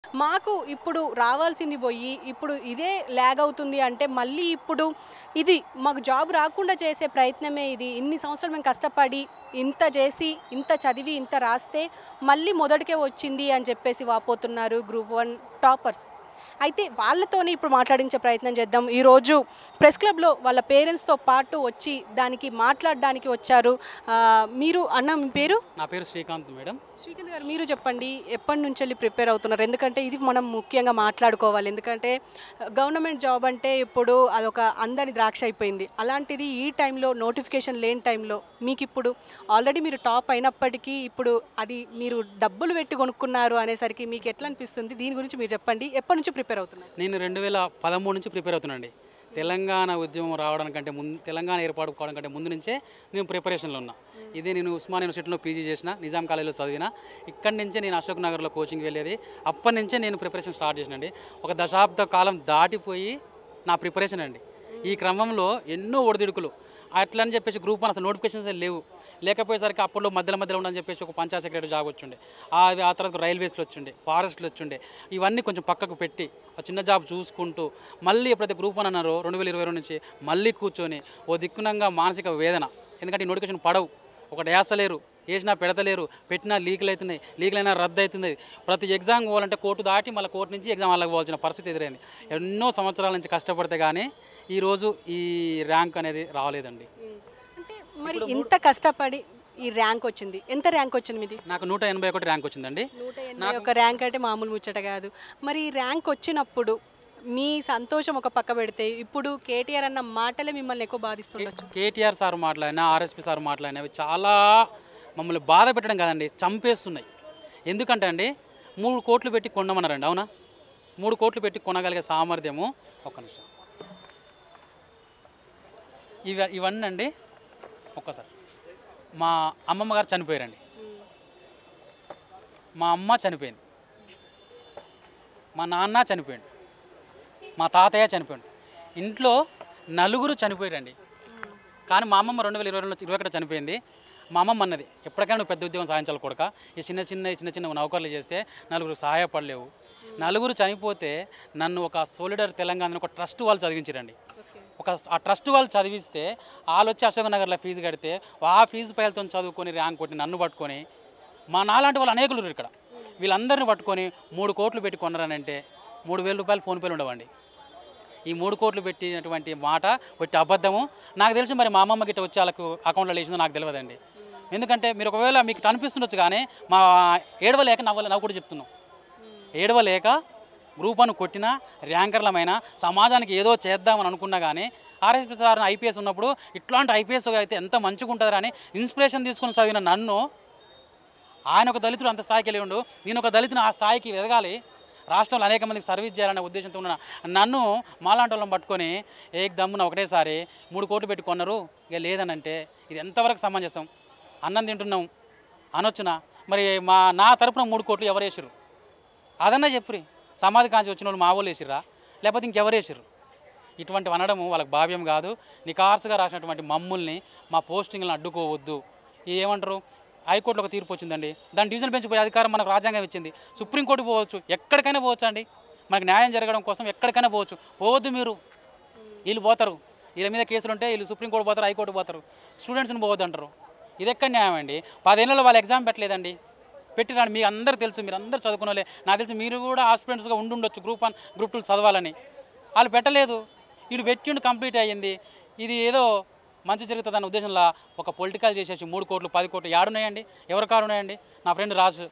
మాకు ఇప్పుడు రావాల్సింది పోయి ఇప్పుడు ఇదే ల్యాగ్ అవుతుంది అంటే మళ్ళీ ఇప్పుడు ఇది మాకు జాబ్ రాకుండా చేసే ప్రయత్నమే ఇది. ఇన్ని సంవత్సరాలు మేము కష్టపడి ఇంత చేసి ఇంత చదివి ఇంత రాస్తే మళ్ళీ మొదటికే వచ్చింది అని చెప్పేసి వాపోతున్నారు గ్రూప్ 1 టాపర్స్. అయితే వాళ్ళతోనే ఇప్పుడు మాట్లాడించే ప్రయత్నం చేద్దాం. ఈరోజు ప్రెస్ క్లబ్లో వాళ్ళ పేరెంట్స్తో పాటు వచ్చి దానికి మాట్లాడడానికి వచ్చారు. మీరు అన్న మీ పేరు? నా పేరు శ్రీకాంత్ మేడం. శ్రీకాంత్ గారు, మీరు చెప్పండి, ఎప్పటి నుంచి వెళ్ళి ప్రిపేర్ అవుతున్నారు? ఎందుకంటే ఇది మనం ముఖ్యంగా మాట్లాడుకోవాలి. ఎందుకంటే గవర్నమెంట్ జాబ్ అంటే ఇప్పుడు అదొక అందని ద్రాక్ష అయిపోయింది. అలాంటిది ఈ టైంలో నోటిఫికేషన్ లేని టైంలో మీకు ఇప్పుడు ఆల్రెడీ మీరు టాప్ అయినప్పటికీ ఇప్పుడు అది మీరు డబ్బులు పెట్టి కొనుక్కున్నారు అనేసరికి మీకు ఎట్లా అనిపిస్తుంది? దీని గురించి మీరు చెప్పండి. ఎప్పటి నుంచి ప్రిపేర్ అవుతున్నారు? నేను 2013 నుంచి ప్రిపేర్ అవుతున్నానండి. తెలంగాణ ఉద్యమం రావడానికంటే ముందు, తెలంగాణ ఏర్పాటు కావడం కంటే ముందు నుంచే నేను ప్రిపరేషన్లో ఉన్నా. ఇది నేను ఉస్మాన్ యూనివర్సిటీలో పీజీ చేసిన, నిజాం కాలేజీలో చదివిన. ఇక్కడి నుంచే నేను అశోక్ నగర్లో కోచింగ్ వెళ్ళేది. అప్పటి నుంచే నేను ప్రిపరేషన్ స్టార్ట్ చేసినండి. ఒక దశాబ్ద కాలం దాటిపోయి నా ప్రిపరేషన్ అండి. ఈ క్రమంలో ఎన్నో ఒడిదుడుకులు అట్లా అని చెప్పేసి గ్రూప్ 1 అసలు నోటిఫికేషన్స్ లేవు. లేకపోయేసరికి అప్పట్లో మధ్యలో ఉండని చెప్పేసి ఒక పంచాయత్ సెక్రటరీ జాబ్ వచ్చిండే, ఆ తర్వాత రైల్వేస్లో వచ్చిండే, ఫారెస్ట్లో వచ్చిండే. ఇవన్నీ కొంచెం పక్కకు పెట్టి ఆ చిన్న జాబ్ చూసుకుంటూ మళ్ళీ ఎప్పుడైతే గ్రూప్ 1 అన్నారో 2022 నుంచి మళ్ళీ కూర్చొని ఓ దిక్కునంగా మానసిక వేదన. ఎందుకంటే ఈ నోటిఫికేషన్ పడవు, ఒకటి వేస్తలేరు, వేసినా పెడతలేరు, పెట్టినా లీకులు అవుతున్నాయి, లీకులైనా రద్దు అవుతుంది. ప్రతి ఎగ్జామ్ పోవాలంటే కోర్టు దాటి మళ్ళీ కోర్టు నుంచి ఎగ్జామ్ వాళ్ళకి పోవాల్సిన పరిస్థితి ఎదురైంది. ఎన్నో సంవత్సరాల నుంచి కష్టపడితే కానీ ఈరోజు ఈ ర్యాంక్ అనేది రాలేదండి. అంటే మరి ఇంత కష్టపడి ఈ ర్యాంక్ వచ్చింది. ఎంత ర్యాంక్ వచ్చింది మీది? నాకు 181 ర్యాంక్ వచ్చిందండి. 181 ర్యాంక్ అంటే మామూలు ముచ్చట కాదు. మరి ఈ ర్యాంక్ వచ్చినప్పుడు మీ సంతోషం ఒక పక్క పెడితే ఇప్పుడు కేటీఆర్ అన్న మాటలే మిమ్మల్ని ఎక్కువ బాధిస్తుండొచ్చు. కేటీఆర్ సార్ మాట్లాడినా, ఆర్ఎస్పీ సార్ మాట్లాడినా అవి చాలా మమ్మల్ని బాధ పెట్టడం కాదండి, చంపేస్తున్నాయి. ఎందుకంటే అండి 3 కోట్లు పెట్టి కొనమన్నారండి. అవునా? 3 కోట్లు పెట్టి కొనగలిగే సామర్థ్యము, ఒక్క నిమిషం, ఇవన్నీ అండి. ఒక్కసారి మా అమ్మమ్మ గారు చనిపోయారండి. మా అమ్మ చనిపోయింది, మా నాన్న చనిపోయాడు, మా తాతయ్య చనిపోయాడు. ఇంట్లో నలుగురు చనిపోయారండి. కానీ మా అమ్మమ్మ 2021 చనిపోయింది. మా అమ్మమ్మ అన్నది, ఎప్పటికైనా నువ్వు పెద్ద ఉద్యోగం సాధించాలి కొడుక, ఈ చిన్న చిన్న నౌకర్లు చేస్తే నలుగురు సహాయపడలేవు. నలుగురు చనిపోతే నన్ను ఒక సోలిడర్ తెలంగాణ ఒక ట్రస్ట్ వాళ్ళు చదివించారండి. ఆ ట్రస్ట్ వాళ్ళు చదివిస్తే వాళ్ళు వచ్చి అశోక్ నగర్లో ఫీజు కడితే ఆ ఫీజు పైలతో చదువుకొని ర్యాంక్ కొట్టి నన్ను పట్టుకొని, మా నాలాంటి వాళ్ళు అనేకులు ఇక్కడ, వీళ్ళందరినీ పట్టుకొని 3 కోట్లు పెట్టి కొన్నారనంటే 3,000 రూపాయలు ఫోన్పేలు ఉండవండి. ఈ 3 కోట్లు పెట్టినటువంటి మాట వచ్చి అబద్ధము. నాకు తెలిసి మరి మా అమ్మమ్మ గిట్ట వచ్చి వాళ్ళకు అకౌంట్లో వేసిందో నాకు తెలియదండి. ఎందుకంటే మీరు ఒకవేళ మీకు అనిపిస్తుండొచ్చు కానీ మా ఏడవలేక నవ్వు కూడా చెప్తున్నాం. ఏడవలేక గ్రూప్ 1 కొట్టినా, ర్యాంకర్లమైనా, సమాజానికి ఏదో చేద్దామని అనుకున్నా కానీ ఆర్ఎస్పీ సార్ ఐపీఎస్ ఉన్నప్పుడు ఇట్లాంటి ఐపీఎస్ అయితే ఎంత మంచిగా ఉంటుందని ఇన్స్పిరేషన్ తీసుకుని చదివిన నన్ను, ఆయన ఒక దళితుడు అంత స్థాయికి వెళ్ళి ఉండు, నేను ఒక దళితుని ఆ స్థాయికి ఎదగాలి, రాష్ట్రంలో అనేక మందికి సర్వీస్ చేయాలనే ఉద్దేశంతో ఉన్న నన్ను మాలాంటి వాళ్ళని పట్టుకొని దమ్మున ఒకటేసారి 3 కోట్లు పెట్టి కొన్నారు. ఇక లేదనంటే ఇది ఎంతవరకు సమంజసం? అన్నం తింటున్నాం అనొచ్చునా? మరి నా తరపున 3 కోట్లు ఎవరు వేసిర్రు? అదన్నా చెప్పురి. సమాధి కాంచి వచ్చిన వాళ్ళు మా వాళ్ళు వేసిర్రా, లేకపోతే ఇంకెవరు వేసిర్రు? ఇటువంటి అనడము వాళ్ళకి భావ్యం కాదు. నికార్సుగా రాసినటువంటి మమ్ముల్ని, మా పోస్టింగ్లను అడ్డుకోవద్దు. ఏమంటారు, హైకోర్టులో ఒక తీర్పు వచ్చిందండి, దాని డివిజన్ బెంచ్ పోయే అధికారం మనకు రాజ్యాంగం ఇచ్చింది. సుప్రీంకోర్టు పోవచ్చు, ఎక్కడికైనా పోవచ్చు అండి. మనకు న్యాయం జరగడం కోసం ఎక్కడికైనా పోవచ్చు. పోవద్దు మీరు, వీళ్ళు పోతారు, వీళ్ళ మీద కేసులు ఉంటే వీళ్ళు సుప్రీంకోర్టు పోతారు, హైకోర్టు పోతారు, స్టూడెంట్స్ని పోవద్దు అంటారు. ఇది ఎక్కడ న్యాయం అండి? 10 ఏళ్ళలో వాళ్ళు ఎగ్జామ్ పెట్టలేదండి, పెట్టిరాని మీ అందరూ తెలుసు, మీరు అందరూ చదువుకునే, నాకు తెలిసి మీరు కూడా ఆస్పిరెంట్స్గా ఉండుండొచ్చు గ్రూప్ 1 గ్రూప్ 2 చదవాలని. వాళ్ళు పెట్టలేదు, వీడు పెట్టిండు, కంప్లీట్ అయ్యింది. ఇది ఏదో మంచి జరుగుతుందన్న ఉద్దేశంలో ఒక పొలిటికల్ చేసేసి 3 కోట్లు 10 కోట్లు ఏడున్నాయండి? ఎవరి కారు ఉన్నాయండి? నా ఫ్రెండ్ రాజు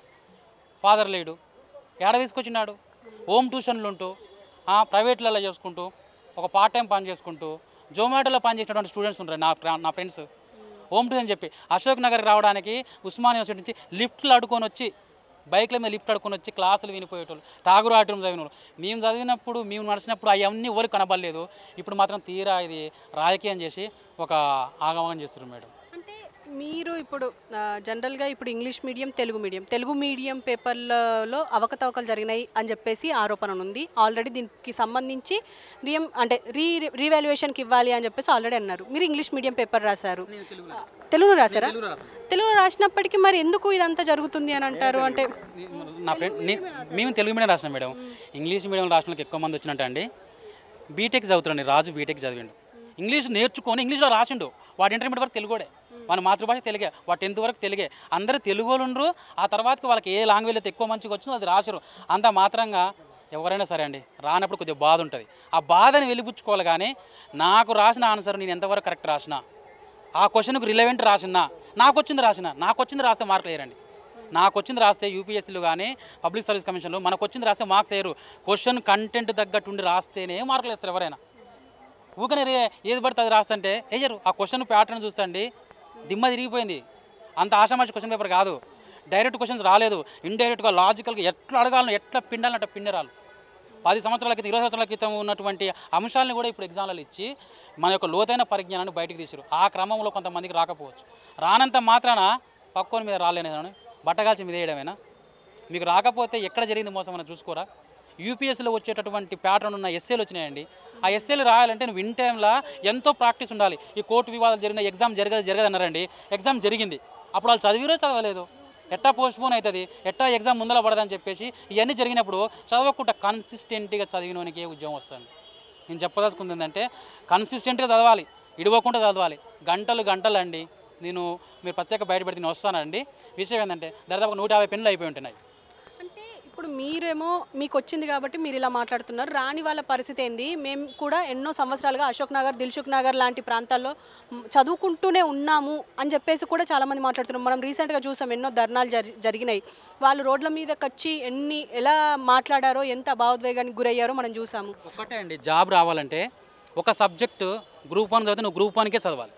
ఫాదర్ లేడు, ఏడ తీసుకొచ్చినాడు? హోమ్ ట్యూషన్లు ఉంటూ, ప్రైవేట్లలో చేసుకుంటూ, ఒక పార్ట్ టైం పని చేసుకుంటూ, జొమాటోలో పని చేసినటువంటి స్టూడెంట్స్ ఉంటారు నా ఫ్రెండ్స్. హోమ్ ట్యూషన్ చెప్పి అశోక్ నగర్కి రావడానికి ఉస్మాన్ యూనివర్సిటీ నుంచి లిఫ్ట్లు అడుకొని వచ్చి, బైక్ల మీద లిఫ్ట్ అడుకొని వచ్చి క్లాసులు వినిపోయేటోళ్ళు, ఠాగూర్ ఆటం చదివిన వాళ్ళు. మేము చదివినప్పుడు, మేము నడిచినప్పుడు అవన్నీ ఎవరికి కనబడలేదు. ఇప్పుడు మాత్రం తీరా ఇది రాజకీయం చేసి ఒక ఆగమనం చేస్తున్నారు మేడం. అంటే మీరు ఇప్పుడు జనరల్గా ఇప్పుడు ఇంగ్లీష్ మీడియం తెలుగు మీడియం పేపర్లలో అవకతవకలు జరిగినాయి అని చెప్పేసి ఆరోపణ ఉంది. ఆల్రెడీ దీనికి సంబంధించి అంటే రీవాల్యుయేషన్కి ఇవ్వాలి అని చెప్పేసి ఆల్రెడీ అన్నారు. మీరు ఇంగ్లీష్ మీడియం పేపర్ రాశారు, తెలుగు రాశారా? తెలుగు రాసినప్పటికీ మరి ఎందుకు ఇదంతా జరుగుతుంది అని అంటారు? అంటే నా ఫ్రెండ్ మేము తెలుగు మీడియం రాసినాం మేడం. ఇంగ్లీష్ మీడియం రాసిన ఎక్కువ మంది వచ్చినట్టు అండి. బీటెక్ చదువుతాడండి రాజు, బీటెక్ చదివిండు, ఇంగ్లీష్ నేర్చుకొని ఇంగ్లీష్లో రాసిండు. వాడు ఇంటర్మీడియట్ వరకు తెలుగుడే, మన మాతృభాష తెలుగే, వాడు 10th వరకు తెలుగే. అందరూ తెలుగు వాళ్ళు ఉండరు. ఆ తర్వాతకి వాళ్ళకి ఏ లాంగ్వేజ్ అయితే ఎక్కువ మంచిగా వచ్చిందో అది రాసిరు. అంత మాత్రంగా ఎవరైనా సరే అండి రానప్పుడు కొద్దిగా బాధ ఉంటుంది. ఆ బాధని వెలిపుచ్చుకోవాలి. కానీ నాకు రాసిన ఆన్సర్ నేను ఎంతవరకు కరెక్ట్ రాసినా, ఆ క్వశ్చన్కు రిలవెంట్ రాసినా, నాకు వచ్చింది రాస్తే మార్కులు వేయరండి. నాకు వచ్చింది రాస్తే యూపీఎస్సీలు కానీ పబ్లిక్ సర్వీస్ కమిషన్లు మనకు వచ్చింది రాస్తే మార్క్స్ వేయరు. క్వశ్చన్ కంటెంట్ తగ్గట్టుండి రాస్తేనే మార్కులు వేస్తారు ఎవరైనా. ఊకనే ఏది పడితే అది రాస్తుంటే వేయరు. ఆ క్వశ్చన్ ప్యాటర్న్ చూస్తండి దిమ్మ తిరిగిపోయింది. అంత ఆషామాషి క్వశ్చన్ పేపర్ కాదు. డైరెక్ట్ క్వశ్చన్స్ రాలేదు, ఇండైరెక్ట్గా లాజికల్గా ఎట్లా అడగాలను, ఎట్లా పిండాలని అట్లా పిండరాలు. 10 సంవత్సరాల క్రితం 20 సంవత్సరాల క్రితం ఉన్నటువంటి అంశాలను కూడా ఇప్పుడు ఎగ్జామ్లలో ఇచ్చి మన యొక్క లోతైన పరిజ్ఞానాన్ని బయటకు తీసారు. ఆ క్రమంలో కొంతమందికి రాకపోవచ్చు. రానంత మాత్రాన పక్కోని మీద రాలేని బట్టగాల్చి మీద వేయడమేనా? మీకు రాకపోతే ఎక్కడ జరిగింది మోసం మనం చూసుకోరా? యూపీఎస్సీలో వచ్చేటటువంటి ప్యాటర్న్ ఉన్న ఎస్ఏలు వచ్చినాయండి. ఆ ఎస్ఏలు రాయాలంటే నువ్వు ఇన్ టైంలో ఎంతో ప్రాక్టీస్ ఉండాలి. ఈ కోర్టు వివాదాలు జరిగిన ఎగ్జామ్ జరగదు అన్నారండి. ఎగ్జామ్ జరిగింది, అప్పుడు వాళ్ళు చదవలేదు. ఎట్టా పోస్ట్పోన్ అవుతుంది, ఎట్టా ఎగ్జామ్ ముందర పడదని చెప్పేసి ఇవన్నీ జరిగినప్పుడు చదవకుండా కన్సిస్టెంట్గా చదివినోనికి ఉద్యోగం వస్తుంది. నేను చెప్పదలుచుకుంది ఏంటంటే కన్సిస్టెంట్గా చదవాలి, ఇడవకుండా చదవాలి. గంటలు అండి. మీరు ప్రత్యేక బయటపెడితే నేను వస్తానండి. విషయం ఏంటంటే దాదాపు 150 పెన్నులు అయిపోయి ఉంటున్నాయి. అంటే ఇప్పుడు మీరేమో మీకు వచ్చింది కాబట్టి మీరు ఇలా మాట్లాడుతున్నారు. రాని వాళ్ళ పరిస్థితి ఏంది? మేము కూడా ఎన్నో సంవత్సరాలుగా అశోక్ నగర్, దిల్సుఖ్ నగర్ లాంటి ప్రాంతాల్లో చదువుకుంటూనే ఉన్నాము అని చెప్పేసి కూడా చాలామంది మాట్లాడుతున్నారు. మనం రీసెంట్గా చూసాం, ఎన్నో ధర్నాలు జరిగినాయి. వాళ్ళు రోడ్ల మీదకి వచ్చి ఎలా మాట్లాడారో, ఎంత భావోద్వేగానికి గురయ్యారో మనం చూసాము. ఒకటే అండి, జాబ్ రావాలంటే ఒక సబ్జెక్టు గ్రూప్ 1 చదివితే నువ్వు గ్రూప్ 1కే చదవాలి.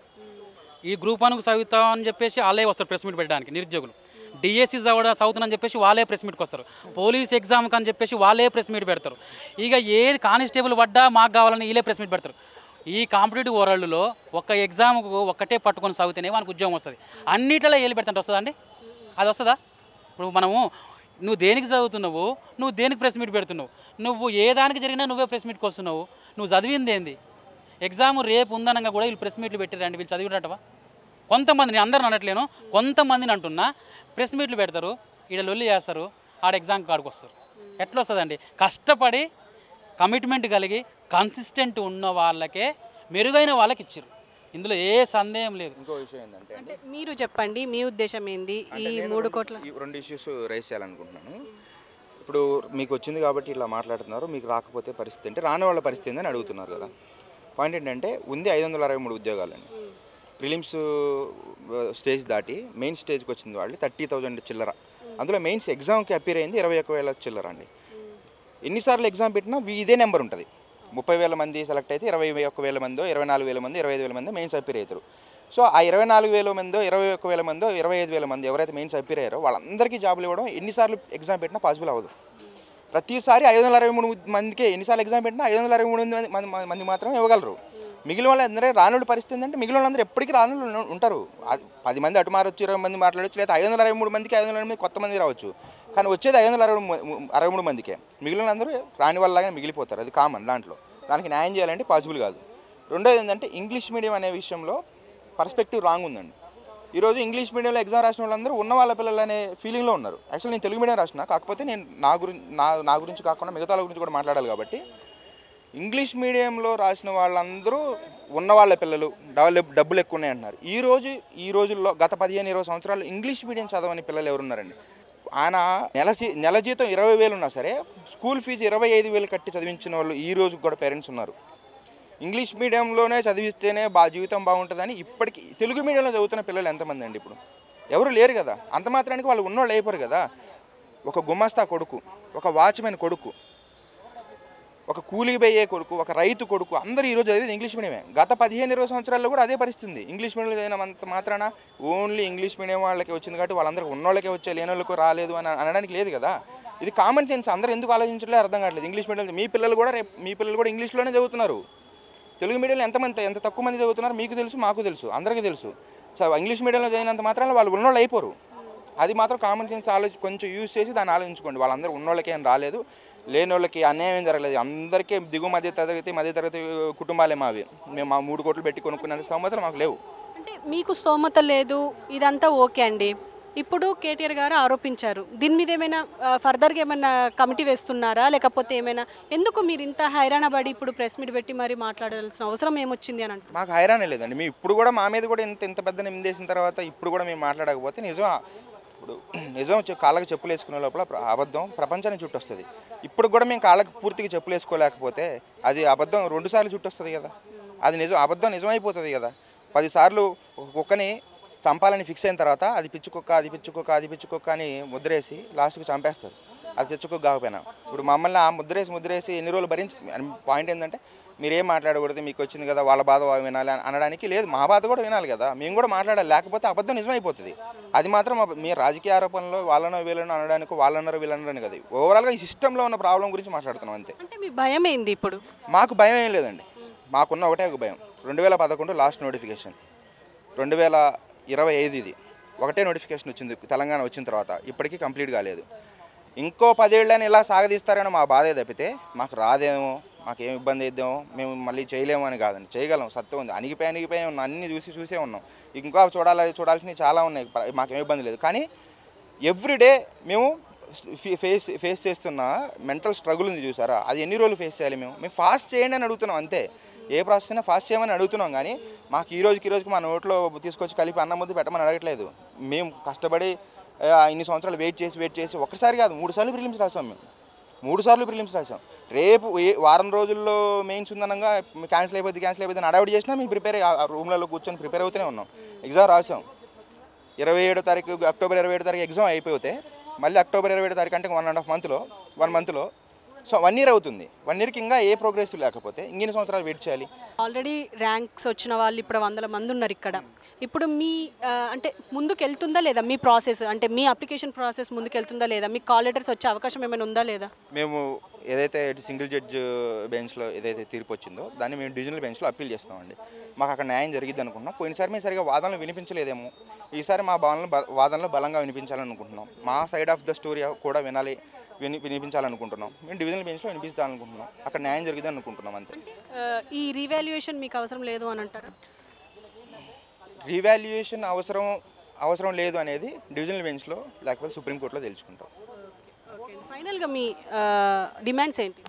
ఈ గ్రూప్ 1కు చదువుతావు అని చెప్పేసి వాళ్ళే వస్తారు ప్రెస్ మీట్ పెట్టడానికి. నిరుద్యోగులు డిఎస్సి చదువుతుందని చెప్పేసి వాళ్ళే ప్రెస్ మీట్కి వస్తారు. పోలీస్ ఎగ్జామ్కి అని చెప్పేసి వాళ్ళే ప్రెస్ మీట్ పెడతారు. ఇక ఏది కానిస్టేబుల్ పడ్డా మాకు కావాలని వీళ్ళే ప్రెస్ మీట్ పెడతారు. ఈ కాంపిటేటివ్ వరల్డ్లో ఒక ఎగ్జామ్కు ఒక్కటే పట్టుకొని చదివితేనే మనకు ఉద్యోగం వస్తుంది. అన్నిటిలో ఏళ్ళు పెడతాంటే వస్తుందా అండి? అది వస్తుందా? ఇప్పుడు నువ్వు దేనికి చదువుతున్నావు, నువ్వు దేనికి ప్రెస్ మీట్ పెడుతున్నావు, నువ్వు ఏ దానికి జరిగినా నువ్వే ప్రెస్ మీట్కి వస్తున్నావు, నువ్వు చదివింది ఏంది? ఎగ్జామ్ రేపు ఉందనగా కూడా వీళ్ళు ప్రెస్ మీట్లు పెట్టారండి. వీళ్ళు చదివినట్టవా? కొంతమందిని, అందరిని అనట్లేను, కొంతమందిని అంటున్నా, ప్రెస్ మీట్లు పెడతారు, ఈడ లొల్లి చేస్తారు, ఆడ ఎగ్జామ్ కాడికి వస్తారు. ఎట్లా వస్తుందండి? కష్టపడి కమిట్మెంట్ కలిగి కన్సిస్టెంట్ ఉన్న వాళ్ళకే మెరుగైన వాళ్ళకి ఇచ్చారు. ఇందులో ఏ సందేహం లేదు. ఇంకో విషయం ఏంటంటే అంటే మీరు చెప్పండి, మీ ఉద్దేశం ఏంది? ఈ 3 కోట్ల ఈ 2 ఇష్యూస్ రైజ్ చేయాలనుకుంటున్నాను. ఇప్పుడు మీకు వచ్చింది కాబట్టి ఇలా మాట్లాడుతున్నారు, మీకు రాకపోతే పరిస్థితి అంటే రాని వాళ్ళ పరిస్థితి ఏందని అడుగుతున్నారు కదా. పాయింట్ ఏంటంటే ఉంది 563 ఉద్యోగాలండి. ప్రిలిమ్స్ స్టేజ్ దాటి మెయిన్ స్టేజ్కి వచ్చింది వాళ్ళు 30,000 చిల్లర. అందులో మెయిన్స్ ఎగ్జామ్కి అపీర్ అయింది 21,000 చిల్లర అండి. ఎన్నిసార్లు ఎగ్జామ్ పెట్టినా ఇదే నెంబర్ ఉంటుంది. 30,000 మంది సెలెక్ట్ అయితే 21,000 మందో, 24,000 మంది, 25,000 మంది మెయిన్స్ అపీర్ అవుతారు. సో ఆ 24,000 మందో, 21,000 మందో, 25,000 మంది ఎవరైతే మెయిన్స్ అపీర్ అయ్యారో వాళ్ళందరికీ జాబులు ఇవ్వడం ఎన్నిసార్లు ఎగ్జామ్ పెట్టినా పాసిబుల్ అవ్వదు. ప్రతిసారి 563 మందికి ఎన్నిసార్లు ఎగ్జామ్ పెట్టినా 563 మంది మాత్రమే ఇవ్వగలరు. మిగిలిన వాళ్ళు అందరూ రానుల పరిస్థితి ఏంటంటే మిగిలిన వాళ్ళందరూ ఎప్పటికీ రానులు ఉంటారు. 10 మంది అటు మారొచ్చు, 20 మంది మాట్లాడవచ్చు, లేదా 563 మందికి 500 కొత్త మంది రావచ్చు. కానీ వచ్చేది 563 మందికే. మిగిలిన అందరూ రాని వాళ్ళలాగానే మిగిలిపోతారు. అది కామన్. దానికి న్యాయం చేయాలంటే పాసిబుల్ కాదు. రెండోది ఏంటంటే ఇంగ్లీష్ మీడియం అనే విషయంలో పర్స్పెక్టివ్ రాంగ్ ఉందండి. ఈరోజు ఇంగ్లీష్ మీడియంలో ఎగ్జామ్ రాసిన వాళ్ళందరూ ఉన్న వాళ్ళ పిల్లలు అనే ఫీలింగ్లో ఉన్నారు. యాక్చువల్లీ నేను తెలుగు మీడియం రాసిన, కాకపోతే నేను నా గురించి కాకుండా మిగతా వాళ్ళ గురించి కూడా మాట్లాడాలి కాబట్టి ఇంగ్లీష్ మీడియంలో రాసిన వాళ్ళందరూ ఉన్న వాళ్ళ పిల్లలు, డబ్బులు ఎక్కువ ఉన్నాయి అంటున్నారు. ఈ రోజుల్లో గత 15-20 సంవత్సరాలు ఇంగ్లీష్ మీడియం చదవని పిల్లలు ఎవరున్నారండి? ఆయన నెల జీతం 20,000 ఉన్నా సరే స్కూల్ ఫీజు 25,000 కట్టి చదివించిన వాళ్ళు ఈ రోజు కూడా పేరెంట్స్ ఉన్నారు. ఇంగ్లీష్ మీడియంలోనే చదివిస్తేనే జీవితం బాగుంటుందని ఇప్పటికీ తెలుగు మీడియంలో చదువుతున్న పిల్లలు ఎంతమంది అండి? ఇప్పుడు ఎవరు లేరు కదా. అంత మాత్రానికి వాళ్ళు ఉన్నోళ్ళు అయిపోరు కదా. ఒక గుమస్తా కొడుకు, ఒక వాచ్మెన్ కొడుకు, ఒక కూలీ పోయే కొడుకు, ఒక రైతు కొడుకు అందరూ ఈరోజు చదివేది ఇంగ్లీష్ మీడియమే. గత 15-20 సంవత్సరాల్లో కూడా అదే పరిస్థితి. ఇంగ్లీష్ మీడియంలో చదివినంత మాత్రాన ఓన్లీ ఇంగ్లీష్ మీడియం వాళ్ళకి వచ్చింది కాబట్టి వాళ్ళందరికీ ఉన్నోళ్ళకే వచ్చే, లేని వాళ్ళకి రాలేదు అని అనడానికి లేదు కదా. ఇది కామన్ సెన్స్. అందరూ ఎందుకు ఆలోచించట్లేదు అర్థం కావట్లేదు. ఇంగ్లీష్ మీడియం మీ పిల్లలు కూడా ఇంగ్లీష్లోనే చదువుతున్నారు. తెలుగు మీడియంలో ఎంత తక్కువ మంది చదువుతున్నారు మీకు తెలుసు, మాకు తెలుసు, అందరికీ తెలుసు. ఇంగ్లీష్ మీడియంలో చదివినంత మాత్రాన వాళ్ళు ఉన్నోళ్ళు అయిపోరు. అది మాత్రం కామన్ సెన్స్ కొంచెం యూజ్ చేసి దాన్ని ఆలోచించుకోండి. వాళ్ళందరూ ఉన్నోళ్ళకి ఏం రాలేదు, లేని వాళ్ళకి అన్యాయం ఏం జరగలేదు. అందరికీ దిగువ మధ్యతరగతి కుటుంబాలే మావి. మేము మా 3 కోట్లు పెట్టి కొనుక్కునేంత స్తోమతలు మాకు లేవు. అంటే మీకు స్తోమత లేదు, ఇదంతా ఓకే అండి. ఇప్పుడు కేటీఆర్ గారు ఆరోపించారు, దీని మీద ఏమైనా ఫర్దర్గా ఏమైనా కమిటీ వేస్తున్నారా, లేకపోతే ఏమైనా ఎందుకు మీరు ఇంత హైరాణ పడి ఇప్పుడు ప్రెస్ మీట్ పెట్టి మరి మాట్లాడాల్సిన అవసరం ఏమొచ్చింది అని అంటారు? మాకు హైరాణ లేదండి. మేము ఇప్పుడు కూడా మా మీద కూడా ఇంత పెద్ద నిందేసిన తర్వాత ఇప్పుడు కూడా మేము మాట్లాడకపోతే నిజం కాళ్ళకి చెప్పులు వేసుకునే లోపల అబద్ధం ప్రపంచానికి చుట్టొస్తుంది. ఇప్పుడు కూడా మేము కాళ్ళకి పూర్తిగా చెప్పులు వేసుకోలేకపోతే అది అబద్ధం 2 సార్లు చుట్టొస్తుంది కదా. అది అబద్ధం నిజమైపోతుంది కదా. 10 సార్లు కుక్కని చంపాలని ఫిక్స్ అయిన తర్వాత అది పిచ్చుకుక్క అని ముద్రేసి లాస్ట్కి చంపేస్తారు. అది పిచ్చుకుక్క కాకపోయినా ఇప్పుడు మమ్మల్ని ఆ ముద్రేసి ఎన్ని రోజులు భరించి. పాయింట్ ఏంటంటే మీరేం మాట్లాడకూడదు, మీకు వచ్చింది కదా వాళ్ళ బాధ వినాలి అనడానికి లేదు. మా బాధ కూడా వినాలి కదా, మేము కూడా మాట్లాడాలి. లేకపోతే అబద్ధం నిజమైపోతుంది. అది మాత్రం మీ రాజకీయ ఆరోపణలో వాళ్ళనో వీళ్ళనో అనడానికి వీళ్ళన్నారని కదా. ఓవరాల్గా ఈ సిస్టంలో ఉన్న ప్రాబ్లం గురించి మాట్లాడుతున్నాం అంతే. అంటే మీ భయం ఏంది ఇప్పుడు? మాకు భయం ఏం లేదండి. మాకున్న ఒకటే ఒక భయం, 2011 లాస్ట్ నోటిఫికేషన్, 2025 ఇది ఒకటే నోటిఫికేషన్ వచ్చింది తెలంగాణ వచ్చిన తర్వాత, ఇప్పటికీ కంప్లీట్ కాలేదు. ఇంకో 10 ఏళ్ళని ఇలా సాగదీస్తారని మా బాధే తప్పితే మాకు రాదేమో, మాకేం ఇబ్బంది అయిద్దామో, మేము మళ్ళీ చేయలేము అని కాదండి. చేయగలం, సత్యం ఉంది. అణిగిపోయి ఉన్నాం, అన్నీ చూసే ఉన్నాం. ఇంకా చూడాల్సినవి చాలా ఉన్నాయి. మాకేం ఇబ్బంది లేదు. కానీ ఎవ్రీడే మేము ఫేస్ చేస్తున్న మెంటల్ స్ట్రగుల్ ఉంది చూసారా, అది ఎన్ని రోజులు ఫేస్ చేయాలి? మేము ఫాస్ట్ చేయండి అని అడుగుతున్నాం అంతే. ఏ ప్రాసెస్ అయినా ఫాస్ట్ చేయమని అడుగుతున్నాం. కానీ మాకు ఈ రోజుకి మా నోట్లో తీసుకొచ్చి కలిపి అన్నం ముద్ద పెట్టమని అడగట్లేదు. మేము కష్టపడి ఇన్ని సంవత్సరాలు వెయిట్ చేసి ఒకసారి కాదు 3 సార్లు ప్రిలిమ్స్ రాసాం. మేము 3 సార్లు ప్రిలిమ్స్ రాసాం. రేపు వారం రోజుల్లో మెయిన్స్ ఉందనగా క్యాన్సిల్ అయిపోద్ది అడౌట్ చేసినా మేము రూమ్లలో కూర్చొని ప్రిపేర్ అవుతూనే ఉన్నాం. ఎగ్జామ్ రాసాం. 27వ తారీఖు అక్టోబర్ 27వ తారీఖు ఎగ్జామ్ అయిపోతే మళ్ళీ అక్టోబర్ 27వ తారీఖు అంటే 1.5 మంత్లో సో 1 ఇయర్ అవుతుంది. 1 ఇయర్కి ఇంకా ఏ ప్రోగ్రెస్ లేకపోతే ఇంకెన్ని సంవత్సరాలు వెయిట్ చేయాలి? ఆల్రెడీ ర్యాంక్స్ వచ్చిన వాళ్ళు ఇప్పుడు 100 మంది ఉన్నారు ఇక్కడ. ఇప్పుడు మీ అంటే ముందుకు వెళ్తుందా లేదా మీ ప్రాసెస్, అంటే మీ అప్లికేషన్ ప్రాసెస్ ముందుకు వెళ్తుందా లేదా? మీకు కాల్ లెటర్స్ వచ్చే అవకాశం ఏమైనా ఉందా లేదా? మేము ఏదైతే సింగిల్ జడ్జ్ బెంచ్లో ఏదైతే తీర్పు వచ్చిందో దాన్ని మేము డివిజనల్ బెంచ్లో అప్పీల్ చేస్తామండి. మాకు అక్కడ న్యాయం జరిగిద్ది అనుకుంటున్నాం. పోయినసారి మేము సరిగా వాదనలు వినిపించలేదేమో, ఈసారి మా వాదనలు బలంగా వినిపించాలనుకుంటున్నాం. మా సైడ్ ఆఫ్ ద స్టోరీ కూడా వినిపించాలనుకుంటున్నాం. మేము డివిజనల్ బెంచ్లో వినిపిస్తామనుకుంటున్నాం. అక్కడ న్యాయం జరిగిద్ది అనుకుంటున్నాం అంతే. ఈ రీవాల్యుయేషన్ మీకు అవసరం లేదు అని అంటారా? రీవాల్యుయేషన్ అవసరం లేదు అనేది డివిజనల్ బెంచ్లో లేకపోతే సుప్రీంకోర్టులో తెలుసుకుంటాం. ఫైనల్గా మీ డిమాండ్స్ ఏంటి?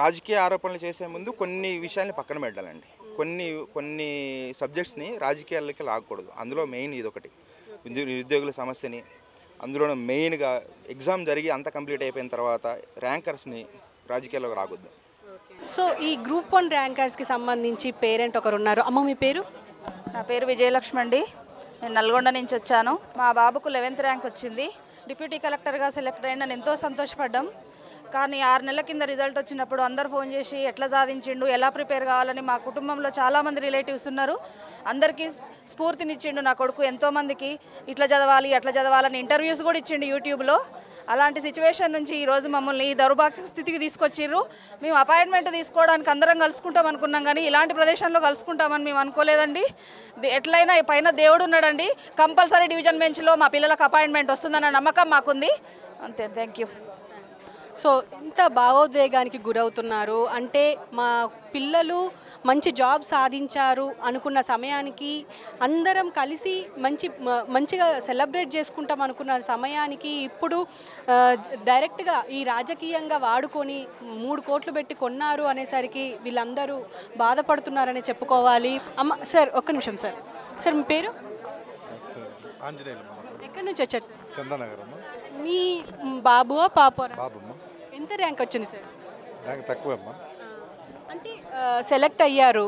రాజకీయ ఆరోపణలు చేసే ముందు కొన్ని విషయాల్ని పక్కన పెట్టాలండి. కొన్ని సబ్జెక్ట్స్ని రాజకీయాలకి లాగకూడదు. అందులో మెయిన్ ఇదొకటి, నిరుద్యోగుల సమస్యని. అందులో మెయిన్గా ఎగ్జామ్ జరిగి అంతా కంప్లీట్ అయిపోయిన తర్వాత ర్యాంకర్స్ని రాజకీయాల్లోకి రాకూడదు. సో ఈ గ్రూప్ 1 ర్యాంకర్స్కి సంబంధించి పేరెంట్ ఒకరు ఉన్నారు. అమ్మ మీ పేరు? నా పేరు విజయలక్ష్మి అండి. నేను నల్గొండ నుంచి వచ్చాను. మా బాబుకు 11th ర్యాంక్ వచ్చింది. డిప్యూటీ కలెక్టర్గా సెలెక్ట్ అయిన ఎంతో సంతోషపడ్డాం. కానీ 6 నెలల కింద రిజల్ట్ వచ్చినప్పుడు అందరు ఫోన్ చేసి ఎట్లా సాధించిండు, ఎలా ప్రిపేర్ కావాలని, మా కుటుంబంలో చాలామంది రిలేటివ్స్ ఉన్నారు, అందరికీ స్ఫూర్తినిచ్చిండు నా కొడుకు. ఎంతోమందికి ఇట్లా చదవాలి అట్లా చదవాలని ఇంటర్వ్యూస్ కూడా ఇచ్చిండు యూట్యూబ్లో. అలాంటి సిచ్యువేషన్ నుంచి ఈరోజు మమ్మల్ని ఈ దౌర్భాగ్య స్థితికి తీసుకొచ్చిర్రు. మేము అపాయింట్మెంట్ తీసుకోవడానికి అందరం కలుసుకుంటాం అనుకున్నాం, కానీ ఇలాంటి ప్రదేశంలో కలుసుకుంటామని మేము అనుకోలేదండి. ఎట్లయినా పైన దేవుడు ఉన్నాడండి. కంపల్సరీ డివిజన్ బెంచ్లో మా పిల్లలకు అపాయింట్మెంట్ వస్తుందన్న నమ్మకం మాకుంది. అంతే, థ్యాంక్ యూ. సో ఇంత భావోద్వేగానికి గురవుతున్నారు అంటే మా పిల్లలు మంచి జాబ్ సాధించారు అనుకున్న సమయానికి, అందరం కలిసి మంచిగా సెలబ్రేట్ చేసుకుంటాం అనుకున్న సమయానికి ఇప్పుడు డైరెక్ట్గా ఈ రాజకీయంగా వాడుకొని 3 కోట్లు పెట్టి కొన్నారు అనేసరికి వీళ్ళందరూ బాధపడుతున్నారని చెప్పుకోవాలి. అమ్మ సార్ ఒక్క నిమిషం సార్. సార్ మీ పేరు? ఆంజనేయులు. ఎక్కడి నుంచి వచ్చారు సార్? చందనగరం. మీ బాబువా పాపరా? బాబమ్మ. ఎంత ర్యాంక్ వచ్చింది సార్? ర్యాంక్ తక్కువమ్మా. అంటే సెలెక్ట్ అయ్యారు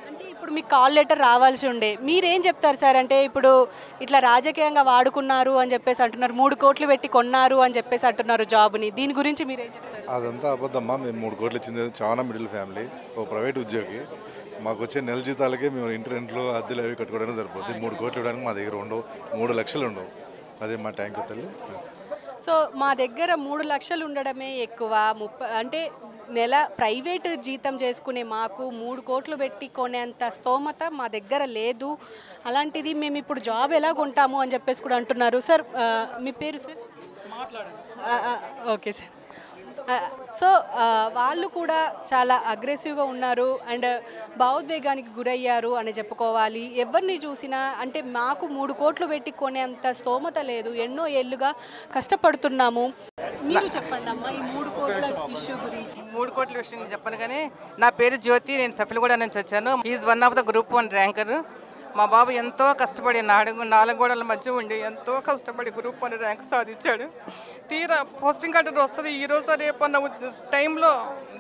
అంటే ఇప్పుడు మీకు కాల్ లెటర్ రావాల్సి ఉండే, మీరేం చెప్తారు సార్? అంటే ఇప్పుడు ఇట్లా రాజకీయంగా వాడుకున్నారు అని చెప్పేసి అంటున్నారు, 3 కోట్లు పెట్టి కొన్నారు అని చెప్పేసి అంటున్నారు జాబ్ని. దీని గురించి మీరేం చెప్తారు? అదంతా అబద్ధమ్మా. మేము 3 కోట్లు ఇచ్చింది చాలా మిడిల్ ఫ్యామిలీ, ఓ ప్రైవేట్ ఉద్యోగి. మాకు వచ్చే నెల జీతాలకే మేము ఇంటర్నెట్లో అద్దెలు అవి కట్టుకోవడానికి సరిపోతుంది. 3 కోట్లు ఇవ్వడానికి మా దగ్గర ఉండవు, 3 లక్షలు ఉండవు. అదే మా ట్యాంక్ తల్లి. సో మా దగ్గర 3 లక్షలు ఉండడమే ఎక్కువ. అంటే నెల ప్రైవేట్ జీతం చేసుకునే మాకు 3 కోట్లు పెట్టి కొనేంత స్తోమత మా దగ్గర లేదు. అలాంటిది మేము ఇప్పుడు జాబ్ ఎలా కొంటాము అని చెప్పేసి కూడా అంటున్నారు. సార్ మీ పేరు సార్? Okay sir. సో వాళ్ళు కూడా చాలా అగ్రెసివ్గా ఉన్నారు అండ్ భావోద్వేగానికి గురయ్యారు అని చెప్పుకోవాలి. ఎవరిని చూసినా అంటే మాకు 3 కోట్లు పెట్టి కొనేంత స్తోమత లేదు, ఎన్నో ఏళ్ళుగా కష్టపడుతున్నాము. మీరు చెప్పండి అమ్మా ఈ 3 కోట్ల ఇష్యూ గురించి. 3 కోట్ల విషయం చెప్పను కానీ, నా పేరు జ్యోతి, నేను సఫిలగూడ నుంచి వచ్చాను. Is one of the group 1 ranker. మా బాబు ఎంతో కష్టపడి 4 గోడల మధ్య ఉండి ఎంతో కష్టపడి గ్రూప్ 1 ర్యాంక్ సాధించాడు. తీరా పోస్టింగ్ ఆర్డర్ వస్తుంది ఈరోజు రేపు అన్న టైంలో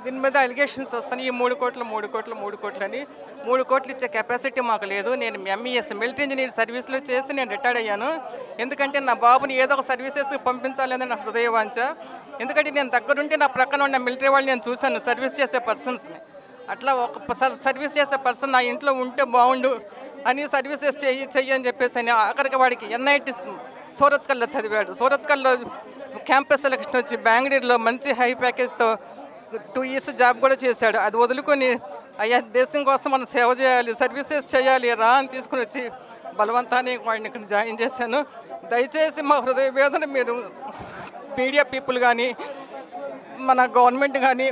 దీని మీద అలిగేషన్స్ వస్తాయి. ఈ 3 కోట్లు అని 3 కోట్లు ఇచ్చే కెపాసిటీ మాకు లేదు. నేను ఎంఈఎస్ మిలిటరీ ఇంజనీర్ సర్వీస్లో చేసి నేను రిటైర్డ్ అయ్యాను. ఎందుకంటే నా బాబుని ఏదో ఒక సర్వీసెస్ పంపించాలని నా హృదయవాంఛ. ఎందుకంటే నేను దగ్గరుండి నా ప్రక్కన ఉన్న మిలిటరీ వాళ్ళు నేను చూశాను, సర్వీస్ చేసే పర్సన్స్ని. అట్లా ఒక సర్వీస్ చేసే పర్సన్ నా ఇంట్లో ఉంటే బాగుండు అని సర్వీసెస్ చెయ్యి అని చెప్పేసి అని అక్కడికి వాడికి ఎన్ఐటి సూరత్కల్లో చదివాడు. సూరత్కల్లో క్యాంపస్ సెలక్షన్ వచ్చి బెంగళూరులో మంచి హై ప్యాకేజ్తో 2 years జాబ్ కూడా చేశాడు. అది వదులుకొని అయ్యా దేశం కోసం మనం సేవ చేయాలి, సర్వీసెస్ చేయాలి రా అని తీసుకుని వచ్చి బలవంతాన్ని వాడిని ఇక్కడ జాయిన్ చేశాను. దయచేసి మా హృదయ వేదన మీరు మీడియా పీపుల్ కానీ మన గవర్నమెంట్ కానీ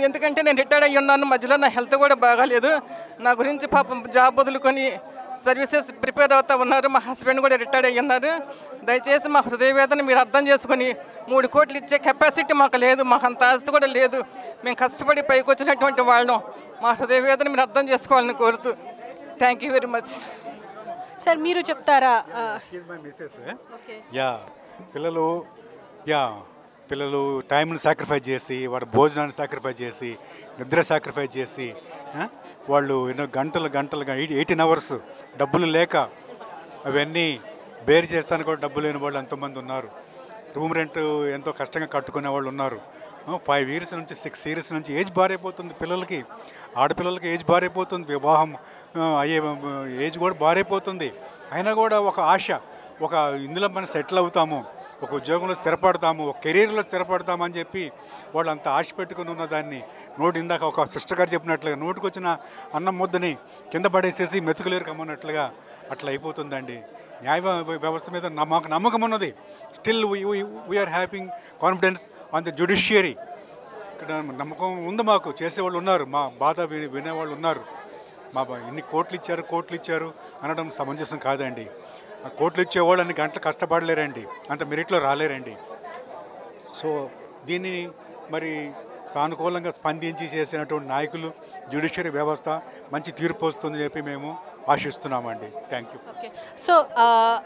ఎందుకంటే నేను రిటైర్డ్ అయ్యి ఉన్నాను, మధ్యలో నా హెల్త్ కూడా బాగాలేదు. నా గురించి పాపం జాబ్ వదులుకొని సర్వీసెస్ ప్రిపేర్ అవుతూ ఉన్నారు. మా హస్బెండ్ కూడా రిటైర్డ్ అయ్యి ఉన్నారు. దయచేసి మా హృదయ వేదన మీరు అర్థం చేసుకొని 3 కోట్లు ఇచ్చే కెపాసిటీ మాకు లేదు, మాకు అంత ఆస్తి కూడా లేదు. మేము కష్టపడి పైకి వచ్చినటువంటి వాళ్ళం. మా హృదయ వేదన మీరు అర్థం చేసుకోవాలని కోరుతూ thank you very much. Sir మీరు చెప్తారా? పిల్లలు టైంని సాక్రిఫైస్ చేసి, వాడు భోజనాన్ని సాక్రిఫైస్ చేసి, నిద్ర సాక్రిఫైస్ చేసి, వాళ్ళు ఎన్నో గంటలు 18 hours డబ్బులు లేక అవన్నీ బేర్ చేస్తానికి కూడా డబ్బులు లేని వాళ్ళు ఎంతోమంది ఉన్నారు. రూమ్ రెంట్ ఎంతో కష్టంగా కట్టుకునే వాళ్ళు ఉన్నారు. 5 years నుంచి 6 years నుంచి ఏజ్ బారైపోతుంది పిల్లలకి, ఆడపిల్లలకి ఏజ్ బారైపోతుంది, వివాహం అయ్యే ఏజ్ కూడా బారైపోతుంది. అయినా కూడా ఒక ఆశ, ఒక ఇందులో మనం సెటిల్ అవుతాము, ఒక ఉద్యోగంలో స్థిరపడతాము, ఒక కెరీర్లో స్థిరపడతాము అని చెప్పి వాళ్ళు అంత ఆశ పెట్టుకుని ఉన్న దాన్ని ఇందాక ఒక సిస్టర్ గారు చెప్పినట్లుగా నోటికొచ్చిన అన్నం ముద్దని కింద పడేసేసి మెతుకులేరు కమ్మన్నట్లుగా అట్లా అయిపోతుందండి. న్యాయ వ్యవస్థ మీద మాకు నమ్మకం ఉన్నది. Still we are having confidence on the judiciary. ఇక్కడ నమ్మకం ఉంది, మాకు చేసేవాళ్ళు ఉన్నారు, మా బాధ వినేవాళ్ళు ఉన్నారు. ఇన్ని కోట్లు ఇచ్చారు అనడం సమంజసం కాదండి. ఆ కోట్లు ఇచ్చేవాళ్ళు అన్ని గంటలు కష్టపడలేరండి, అంత మెరిట్లో రాలేరండి. సో దీన్ని మరి సానుకూలంగా స్పందించి చేసినటువంటి నాయకులు, జ్యుడిషియరీ వ్యవస్థ మంచి తీర్పు వస్తుందని చెప్పి మేము ఆశిస్తున్నామండి. Thank you. ఓకే. సో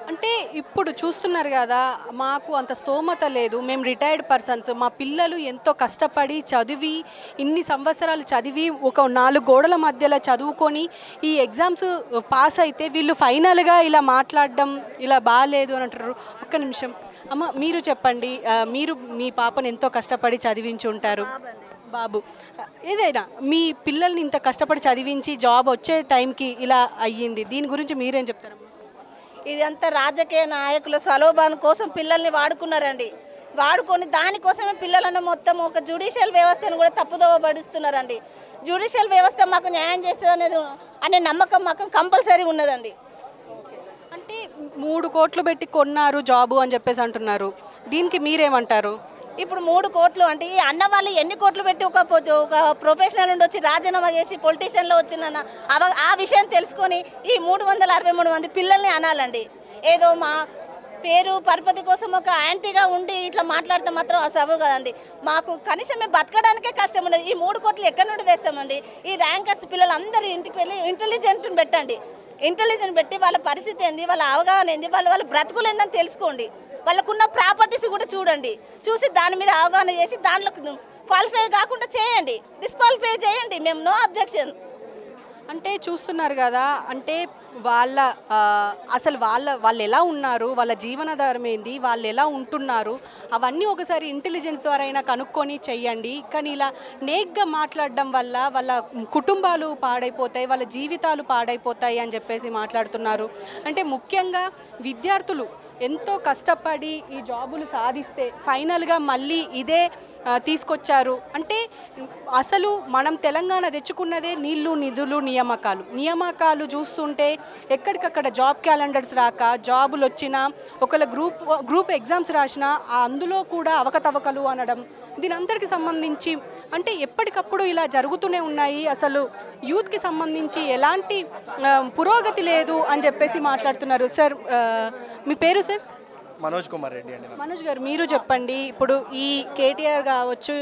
అంటే ఇప్పుడు చూస్తున్నారు కదా, మాకు అంత స్తోమత లేదు, మేము రిటైర్డ్ పర్సన్స్, మా పిల్లలు ఎంతో కష్టపడి చదివి ఇన్ని సంవత్సరాలు చదివి ఒక 4 గోడల మధ్యలో చదువుకొని ఈ ఎగ్జామ్స్ పాస్ అయితే వీళ్ళు ఫైనల్గా ఇలా మాట్లాడడం ఇలా బాగాలేదు అని అంటారు. ఒక్క నిమిషం అమ్మ, మీరు చెప్పండి. మీరు మీ పాపను ఎంతో కష్టపడి చదివించి ఉంటారు. బాబు, ఏదైనా మీ పిల్లల్ని ఇంత కష్టపడి చదివించి జాబ్ వచ్చే టైంకి ఇలా అయ్యింది, దీని గురించి మీరేం చెప్తారమ్మా? ఇదంతా రాజకీయ నాయకుల స్వలోభాన్ కోసం పిల్లల్ని వాడుకున్నారండి. వాడుకొని దానికోసమే పిల్లలను మొత్తం ఒక జ్యుడిషియల్ వ్యవస్థను కూడా తప్పుదోవ పడిస్తున్నారండి. జ్యుడిషియల్ వ్యవస్థ మాకు న్యాయం చేస్తుంది అనే నమ్మకం మాకు కంపల్సరీ ఉన్నదండి. అంటే 3 కోట్లు పెట్టి కొన్నారు జాబు అని చెప్పేసి అంటున్నారు, దీనికి మీరేమంటారు? ఇప్పుడు 3 కోట్లు అంటే ఈ అన్న వాళ్ళు ఎన్ని కోట్లు పెట్టి ఒక ప్రొఫెషనల్ నుండి వచ్చి రాజీనామా చేసి పొలిటీషియన్లో వచ్చిన ఆ విషయం తెలుసుకొని ఈ 363 మంది పిల్లల్ని అనాలండి. ఏదో మా పేరు పరపతి కోసం ఒక యాంటీగా ఉండి ఇట్లా మాట్లాడితే మాత్రం అసలు కదండి. మాకు కనీసం మేము బతకడానికే కష్టం ఉన్నది. ఈ 3 కోట్లు ఎక్కడి నుండి తెస్తామండి? ఈ ర్యాంకర్స్ పిల్లలు అందరూ ఇంటికి వెళ్ళి ఇంటెలిజెంట్ని పెట్టండి. ఇంటెలిజెంట్ పెట్టి వాళ్ళ పరిస్థితి ఏంది, వాళ్ళ అవగాహన ఏంది, వాళ్ళ బ్రతుకులు ఏందని తెలుసుకోండి. వాళ్ళకున్న ప్రాపర్టీస్ కూడా చూడండి, చూసి దాని మీద అవగాహన చేసి దానిలో క్వాలిఫై కాకుండా చేయండి, డిస్క్వాలిఫై చేయండి. మేము నో అబ్జెక్షన్. అంటే చూస్తున్నారు కదా, అంటే వాళ్ళ అసలు వాళ్ళు ఎలా ఉన్నారు, వాళ్ళ జీవనాధారం ఏంది, వాళ్ళు ఎలా ఉంటున్నారు, అవన్నీ ఒకసారి ఇంటెలిజెన్స్ ద్వారా అయినా కనుక్కొని చెయ్యండి. కానీ ఇలా నేగ్గా మాట్లాడడం వల్ల వాళ్ళ కుటుంబాలు పాడైపోతాయి, వాళ్ళ జీవితాలు పాడైపోతాయి అని చెప్పేసి మాట్లాడుతున్నారు. అంటే ముఖ్యంగా విద్యార్థులు ఎంతో కష్టపడి ఈ జాబులు సాధిస్తే ఫైనల్గా మళ్ళీ ఇదే తీసుకొచ్చారు. అంటే అసలు మనం తెలంగాణ తెచ్చుకున్నదే నీళ్లు, నిధులు, నియామకాలు చూస్తుంటే ఎక్కడికక్కడ జాబ్ క్యాలెండర్స్ రాక, జాబులు వచ్చినా ఒకవేళ గ్రూప్ ఎగ్జామ్స్ రాసినా అందులో కూడా అవకతవకలు అనడం, దీని అందరికీ సంబంధించి అంటే ఎప్పటికప్పుడు ఇలా జరుగుతూనే ఉన్నాయి. అసలు యూత్కి సంబంధించి ఎలాంటి పురోగతి లేదు అని చెప్పేసి మాట్లాడుతున్నారు. సార్ మీ పేరు సార్? మనోజ్ కుమార్ రెడ్డి అండి. మనోజ్ గారు మీరు చెప్పండి, ఇప్పుడు ఈ కేటీఆర్ కావచ్చు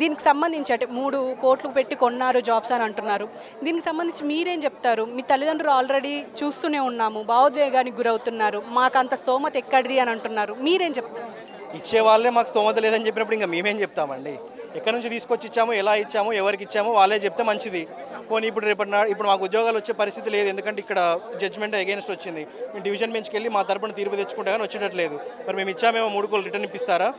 దీనికి సంబంధించి అంటే 3 కోట్లు పెట్టి కొన్నారు జాబ్స్ అని అంటున్నారు. దీనికి సంబంధించి మీరేం చెప్తారు? మీ తల్లిదండ్రులు ఆల్రెడీ చూస్తూనే ఉన్నాము, భావోద్వేగానికి గురవుతున్నారు, మాకు అంత స్తోమత ఎక్కడిది అని అంటున్నారు. మీరేం చెప్తారు? ఇచ్చే వాళ్ళే మాకు స్తోమత లేదని చెప్పినప్పుడు ఇంకా మేమేం చెప్తామండి? ఎక్కడి నుంచి తీసుకొచ్చి ఇచ్చామో, ఎలా ఇచ్చామో, ఎవరికి ఇచ్చామో వాళ్ళే చెప్తే మంచిది. పోనీ ఇప్పుడు మాకు ఉద్యోగాలు వచ్చే పరిస్థితి లేదు, ఎందుకంటే ఇక్కడ జడ్జ్మెంట్ అగైన్స్ట్ వచ్చింది. మేము డివిజన్ బెంచ్కి వెళ్ళి మా తరపున తీర్పు తెచ్చుకుంటే కానీ వచ్చేటట్లేదు. మరి మేము ఇచ్చామేమో 3 కోట్లు రిటర్న్ ఇప్పిస్తారా?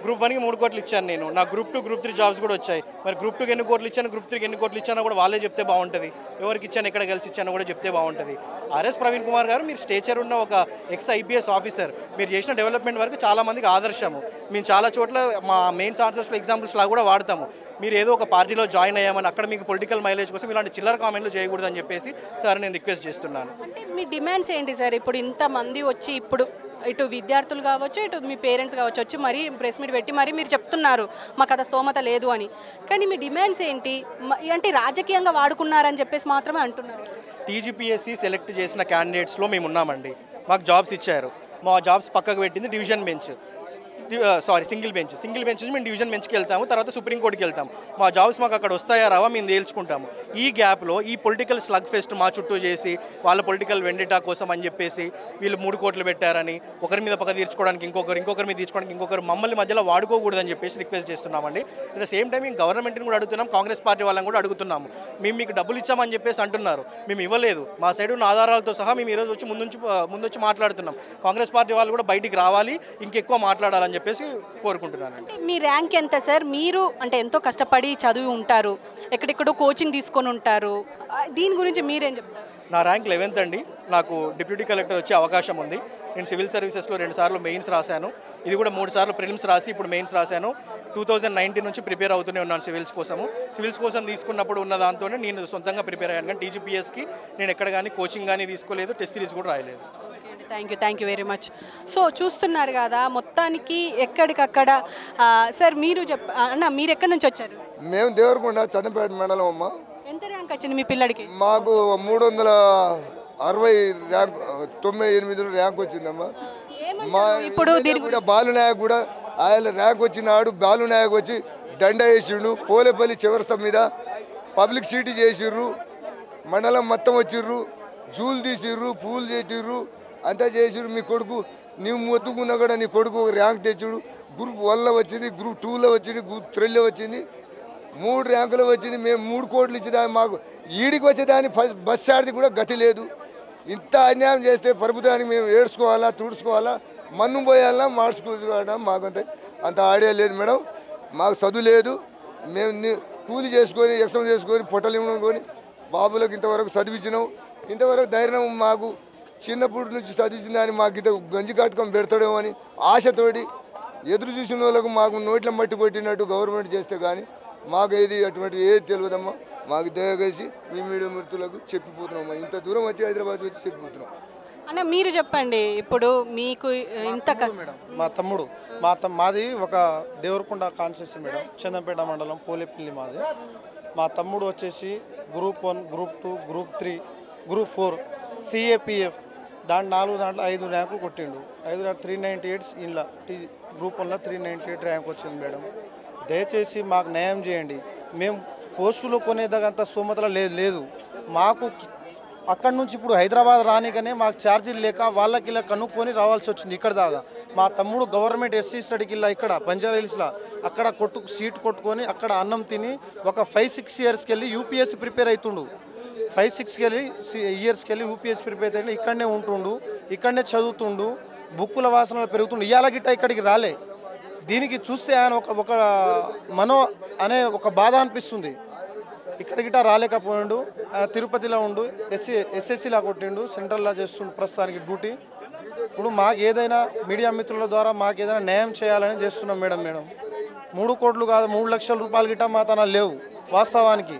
గ్రూప్ 1కి 3 కోట్లు ఇచ్చాను నేను, నా గ్రూప్ 2 గ్రూప్ 3 జాబ్స్ కూడా వచ్చాయి. మరి గ్రూప్ 2కి ఎన్ని కోట్లు ఇచ్చాను, గ్రూప్ 3కి ఎన్ని కోట్లు ఇచ్చానో కూడా వాళ్ళే చెప్తే బాగుంటుంది. ఎవరికి ఇచ్చాను, ఎక్కడ కలిసి ఇచ్చానో కూడా చెప్తే బాగుంటుంది. ఆర్ఎస్ ప్రవీణ్ కుమార్ గారు మీరు స్టేచర్ ఉన్న ఒక ఎక్స్-IPS ఆఫీసర్, మీరు చేసిన డెవలప్మెంట్ వరకు చాలామందికి ఆదర్శము. మేము చాలా చోట్ల మా మెయిన్స్ ఆన్సర్స్లో ఎగ్జాంపుల్స్ లాగా కూడా వాడతాము. మీరు ఏదో ఒక పార్టీలో జాయిన్ అయ్యామని అక్కడ మీకు పొలిటికల్ మైలేజ్ కోసం ఇలాంటి చిల్లర కామెంట్లు చేయకూడదని చెప్పేసి సార్ నేను రిక్వెస్ట్ చేస్తున్నాను. అంటే మీ డిమాండ్స్ ఏంటి సార్? ఇప్పుడు ఇంతమంది వచ్చి ఇప్పుడు ఇటు విద్యార్థులు కావచ్చు, ఇటు మీ పేరెంట్స్ కావచ్చు వచ్చి మరీ ప్రెస్ మీట్ పెట్టి మరీ మీరు చెప్తున్నారు మాకు అంత స్తోమత లేదు అని. కానీ మీ డిమాండ్స్ ఏంటి? అంటే రాజకీయంగా వాడుకున్నారని చెప్పేసి మాత్రమే అంటున్నారు. TGPSC సెలెక్ట్ చేసిన క్యాండిడేట్స్లో మేము ఉన్నామండి. మాకు జాబ్స్ ఇచ్చారు. మా జాబ్స్ పక్కకు పెట్టింది డివిజన్ బెంచ్, సింగిల్ బెంచ్ నుంచి మేము డివిజన్ బెంచ్కి వెళ్తాము, తర్వాత సుప్రీంకోర్టుకి వెళ్తాము. మా జాబ్స్ మాకు అక్కడ వస్తాయా రావా మేము తేల్చుకుంటాము. ఈ గ్యాప్లో ఈ పొలిటికల్ స్లగ్ ఫెస్ట్ మా చుట్టూ చేసి వాళ్ళ పొలిటికల్ వెండిటా కోసం అని చెప్పేసి వీళ్ళు 3 కోట్లు పెట్టారని ఒకరి మీద పక్క తీర్చుకోవడానికి ఇంకొకరి మీద తీర్చుకోవడానికి ఇంకొకరు మమ్మల్ని మధ్యలో వాడుకోకూడదని చెప్పేసి రిక్వెస్ట్ చేస్తున్నామండి. అట్ ద సేమ్ టైం మేము గవర్నమెంట్ని కూడా అడుగుతున్నాం, కాంగ్రెస్ పార్టీ వాళ్ళని కూడా అడుగుతున్నాము. మేము మీకు డబ్బులు ఇచ్చామని చెప్పేసి అంటున్నారు, మేము ఇవ్వలేదు. మా సైడ్ ఉన్న ఆధారాలతో సహా మేము ఈరోజు వచ్చి ముందొచ్చి మాట్లాడుతున్నాం. కాంగ్రెస్ పార్టీ వాళ్ళు కూడా బయటికి రావాలి, ఇంకెక్కువ మాట్లాడాలని చెప్పేసి కోరుకుంటున్నాను. మీ ర్యాంక్ ఎంత సార్? మీరు అంటే ఎంతో కష్టపడి చదివి ఉంటారు, ఎక్కడెక్కడో కోచింగ్ తీసుకొని ఉంటారు, దీని గురించి మీరేం చెప్తారు? నా ర్యాంక్ 11th అండి. నాకు డిప్యూటీ కలెక్టర్ వచ్చే అవకాశం ఉంది. నేను సివిల్ సర్వీసెస్లో 2 సార్లు మెయిన్స్ రాశాను, ఇది కూడా 3 సార్లు ప్రిలిమ్స్ రాసి ఇప్పుడు మెయిన్స్ రాశాను. 2019 నుంచి ప్రిపేర్ అవుతూనే ఉన్నాను సివిల్స్ కోసం తీసుకున్నప్పుడు ఉన్న దాంతోనే నేను సొంతంగా ప్రిపేర్ అయ్యాను. కానీ TGPSకి నేను ఎక్కడ కానీ కోచింగ్ కానీ తీసుకోలేదు, టెస్ట్ సిరీస్ కూడా రాయలేదు. Thank you very much. So చూస్తున్నారు కదా మొత్తానికి ఎక్కడికక్కడ. సార్ మీరు అన్న మీరు ఎక్కడి నుంచి వచ్చారు? మేము దేవరకొండ చన్నపేట మండలం అమ్మ. ఎంత ర్యాంక్ వచ్చింది మీ పిల్లడికి? మాకు 360 ర్యాంక్, 98 ర్యాంక్ వచ్చిందమ్మా. మా ఇప్పుడు కూడా బాలునాయక్ కూడా ఆయన ర్యాంక్ వచ్చినాడు. బాలునాయక్ వచ్చి దండ వేసిండు, పోలేపల్లి చివరస్తం మీద పబ్లిక్ సిటీ చేసిర్రు, మండలం మొత్తం వచ్చిర్రు, జూలు తీసిర్రు, పూలు చేసిర్రు, అంతా చేసిర్రు. మీ కొడుకు నీవు మొత్తుకున్నా కూడా నీ కొడుకు ర్యాంక్ తెచ్చుడు. గ్రూప్ 1లో వచ్చింది, గ్రూప్ 2లో వచ్చింది, గ్రూప్ 3లో వచ్చింది, 3 ర్యాంకులు వచ్చింది. మేము 3 కోట్లు ఇచ్చేదా మాకు ఈడికి వచ్చేదాన్ని బస్ ఛార్జీ కూడా గతి లేదు. ఇంత అన్యాయం చేస్తే ప్రభుత్వానికి మేము ఏడ్చుకోవాలా, తుడుచుకోవాలా, మన్ను పోయాలా, మార్చుకోవాలా? మాకు అంత ఐడియా లేదు మేడం. మాకు చదువు లేదు, మేము కూలి చేసుకొని ఎక్సమ్ చేసుకొని పొట్టలు ఇవ్వకొని బాబులకు ఇంతవరకు చదివించినాం. ఇంతవరకు ధైర్యం మాకు చిన్నప్పటి నుంచి చదివించిన దాన్ని మాకు ఇంత గంజి కట్టుకొని పెడతాడేమో అని ఆశతోటి ఎదురు చూసిన వాళ్ళకు మాకు నోట్ల మట్టి కొట్టినట్టు గవర్నమెంట్ చేస్తే కానీ మాకు అటువంటి ఏది తెలియదమ్మా. మాకు దయచేసి మీ మీడియా మిత్రులకు చెప్పిపోతున్నాం, ఇంత దూరం వచ్చి హైదరాబాద్ వచ్చి చెప్పిపోతున్నాం. అన్న మీరు చెప్పండి, ఇప్పుడు మీకు ఇంత కష్టం. మా తమ్ముడు మాది ఒక దేవరకొండ కాన్స్టిట్యూన్సీ మేడం, చందంపేట మండలం, పోలేపల్లి మాది. మా తమ్ముడు వచ్చేసి group 1, group 2, group 3, group 4 CAPF దాంట్లో 5 ర్యాంకులు కొట్టిండు. 398 ఇంట్లో గ్రూప్ 1లో 398 ర్యాంక్ వచ్చింది మేడం. దయచేసి మాకు న్యాయం చేయండి. మేము పోస్టులు కొనేదంత స్తోమతలో లేదు. మాకు అక్కడి నుంచి ఇప్పుడు హైదరాబాద్ రానికనే మాకు ఛార్జీలు లేక వాళ్ళకి ఇలా కనుక్కొని రావాల్సి వచ్చింది ఇక్కడ దాకా. మా తమ్ముడు గవర్నమెంట్ SC స్టడీకి ఇలా ఇక్కడ బంజారా హిల్స్లో అక్కడ సీట్ కొట్టుకొని అక్కడ అన్నం తిని ఒక 5-6 ఇయర్స్కి వెళ్ళి UPSC ప్రిపేర్ అవుతుండు. 5-6 ఇయర్స్కి వెళ్ళి యూపీఎస్ ప్రిపేర్ అయితే ఇక్కడనే ఉంటుండు, ఇక్కడనే చదువుతుండు, బుక్కుల వాసనలు పెరుగుతుండు. ఇవాళ గిట్ట ఇక్కడికి రాలే. దీనికి చూస్తే ఆయన ఒక మనో అనే ఒక బాధ అనిపిస్తుంది. ఇక్కడ గిట్ట రాలేకపోయిండు. ఆయన తిరుపతిలో ఉండు, ఎస్ఎస్సీలా కొట్టిండు, సెంట్రల్లో చేస్తుండు ప్రస్తుతానికి డ్యూటీ. ఇప్పుడు మాకు ఏదైనా మీడియా మిత్రుల ద్వారా మాకు ఏదైనా న్యాయం చేయాలని చేస్తున్నాం మేడం. 3 కోట్లు కాదు 3 లక్షల రూపాయలు గిట్ట మా తన లేవు వాస్తవానికి.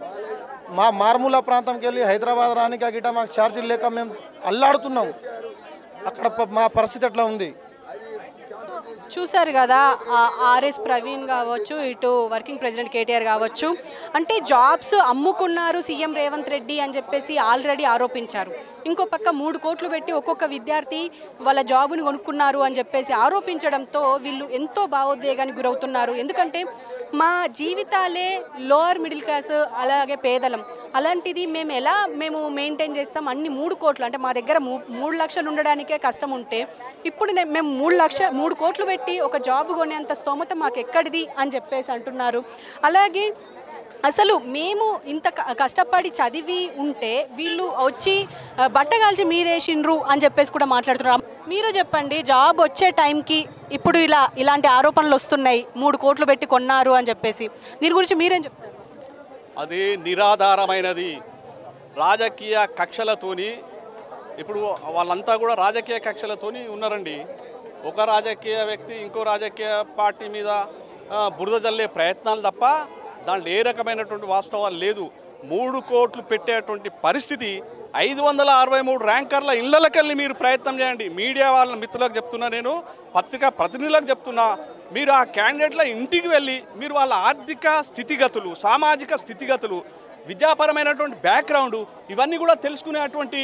మా మారుమూల ప్రాంతంకి వెళ్ళి హైదరాబాద్ రానికి ఆ గిట్ట మాకు ఛార్జీలు లేక మేము అల్లాడుతున్నాం. అక్కడ మా పరిస్థితి ఎట్లా ఉంది చూశారు కదా. ఆర్ఎస్ ప్రవీణ్ కావచ్చు, ఇటు వర్కింగ్ ప్రెసిడెంట్ కేటీఆర్ కావచ్చు, అంటే జాబ్స్ అమ్ముకున్నారు సీఎం రేవంత్ రెడ్డి అని చెప్పేసి ఆల్రెడీ ఆరోపించారు. ఇంకో పక్క 3 కోట్లు పెట్టి ఒక్కొక్క విద్యార్థి వాళ్ళ జాబుని కొనుక్కున్నారు అని చెప్పేసి ఆరోపించడంతో వీళ్ళు ఎంతో భావోద్వేగానికి గురవుతున్నారు. ఎందుకంటే మా జీవితాలే లోవర్ మిడిల్ క్లాస్, అలాగే పేదలం, అలాంటిది మేము మెయింటైన్ చేస్తాం అన్ని 3 కోట్లు అంటే మా దగ్గర 3 లక్షలు ఉండడానికే కష్టం ఉంటే ఇప్పుడు మేము 3 కోట్లు పెట్టి ఒక జాబ్ కొనేంత స్తోమత మాకు ఎక్కడిది అని చెప్పేసి అంటున్నారు. అలాగే అసలు మేము ఇంత కష్టపడి చదివి ఉంటే వీళ్ళు వచ్చి బట్టగాల్చి మీరేసిండ్రు అని చెప్పేసి కూడా మాట్లాడుతున్నారు. మీరు చెప్పండి, జాబ్ వచ్చే టైంకి ఇప్పుడు ఇలాంటి ఆరోపణలు వస్తున్నాయి, 3 కోట్లు పెట్టి కొన్నారు అని చెప్పేసి, దీని గురించి మీరేం చెప్తారు? అది నిరాధారమైనది. రాజకీయ కక్షలతోని ఇప్పుడు వాళ్ళంతా కూడా రాజకీయ కక్షలతోని ఉన్నారండి. ఒక రాజకీయ వ్యక్తి ఇంకో రాజకీయ పార్టీ మీద బురద జల్లే ప్రయత్నాలు తప్ప దాంట్లో ఏ రకమైనటువంటి వాస్తవాలు లేదు. 3 కోట్లు పెట్టేటువంటి పరిస్థితి 563 ర్యాంకర్ల ఇళ్లకెళ్ళి మీరు ప్రయత్నం చేయండి. మీడియా వాళ్ళ మిత్రులకు చెప్తున్నా, నేను పత్రికా ప్రతినిధులకు చెప్తున్నా, మీరు ఆ క్యాండిడేట్ల ఇంటికి వెళ్ళి మీరు వాళ్ళ ఆర్థిక స్థితిగతులు, సామాజిక స్థితిగతులు, విద్యాపరమైనటువంటి బ్యాక్గ్రౌండ్ ఇవన్నీ కూడా తెలుసుకునేటువంటి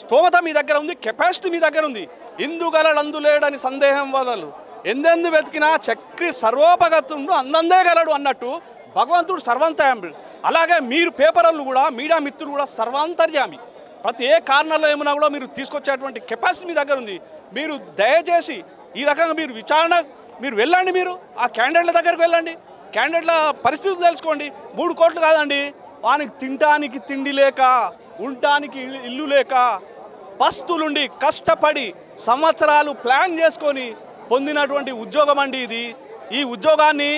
స్తోమత మీ దగ్గర ఉంది, కెపాసిటీ మీ దగ్గర ఉంది. ఇందుగలడు లేడని సందేహం వదలు, ఎందెందు వెతికినా చక్రి సర్వోపగతుండు అందందే గలడు అన్నట్టు భగవంతుడు సర్వంతర్యామి. అలాగే మీరు పేపర్లు కూడా, మీడియా మిత్రులు కూడా సర్వాంతర్యామి. ప్రతి ఏ కారణంలో ఏమన్నా కూడా మీరు తీసుకొచ్చేటువంటి కెపాసిటీ మీ దగ్గర ఉంది. మీరు దయచేసి ఈ రకంగా మీరు వెళ్ళండి, మీరు ఆ క్యాండిడేట్ల దగ్గరకు వెళ్ళండి, క్యాండిడేట్ల పరిస్థితులు తెలుసుకోండి. 3 కోట్లు కాదండి, వానికి తినడానికి తిండి లేక, ఉండటానికి ఇల్లు లేక, పస్తులుండి కష్టపడి సంవత్సరాలు ప్లాన్ చేసుకొని పొందినటువంటి ఉద్యోగం అండి ఇది. ఈ ఉద్యోగాన్ని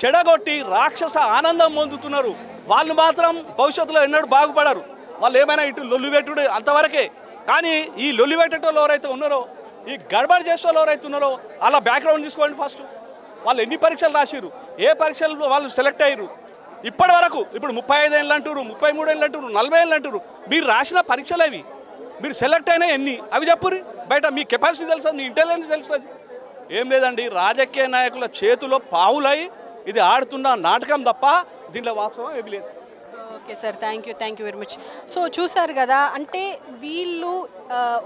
చెడగొట్టి రాక్షస ఆనందం పొందుతున్నారు. వాళ్ళు మాత్రం భవిష్యత్తులో ఎన్నడూ బాగుపడరు. వాళ్ళు ఏమైనా ఇటు లొల్లిపెట్టుడు అంతవరకే. కానీ ఈ లొల్లిపెట్టేటోళ్ళు ఎవరైతే ఉన్నారో, ఈ గడబడి చేసేవాళ్ళు ఎవరైతే ఉన్నారో అలా బ్యాక్గ్రౌండ్ తీసుకోండి. ఫస్ట్ వాళ్ళు ఎన్ని పరీక్షలు రాసిరు, ఏ పరీక్షలు వాళ్ళు సెలెక్ట్ అయ్యారు ఇప్పటి వరకు. ఇప్పుడు 35 ఏళ్ళు అంటారు, 33 ఏళ్ళు అంటారు, 40 ఏళ్ళు అంటారు. మీరు రాసిన పరీక్షలు అవి, మీరు సెలెక్ట్ అయినా ఎన్ని అవి చెప్పుర్రి. బయట మీ కెపాసిటీ తెలుస్తుంది, మీ ఇంటెలిజెన్స్ తెలుస్తుంది. ఏం లేదండి, రాజకీయ నాయకుల చేతిలో పావులై ఇది ఆడుతున్న నాటకం తప్ప దీంట్లో వాస్తవం ఏమీ లేదు. Okay sir, thank you very much. So చూసారు కదా, అంటే వీళ్ళు